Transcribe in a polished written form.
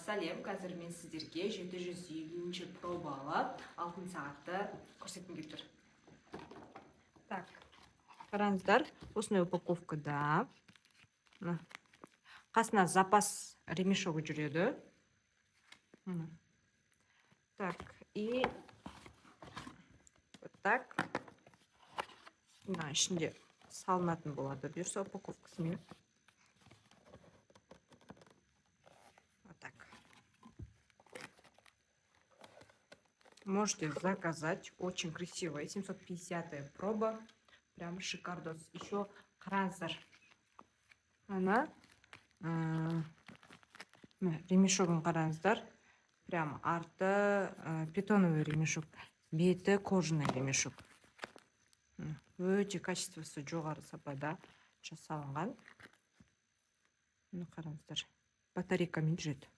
Салем, қазір мен сіздерге 750 пробалы алтын сағатты көрсеткім келіп тұр. Так, қараңыздар, осындай упаковкада қасына запас ремешогы жүреді. Так, и вот так. Мына ішінде салынатын болады бұйырса упаковкасымен. Вот так. Можете заказать. Очень красивая. 750-я проба. Прям шикардос. Еще қараңыздар. Она ремешогын қараңыздар. Прям арты питоновый ремешок. Беті кожаный ремешок. Өте качествосы жоғары сапада жасалынған. Қараңыздар. Батарейкамен жүреді.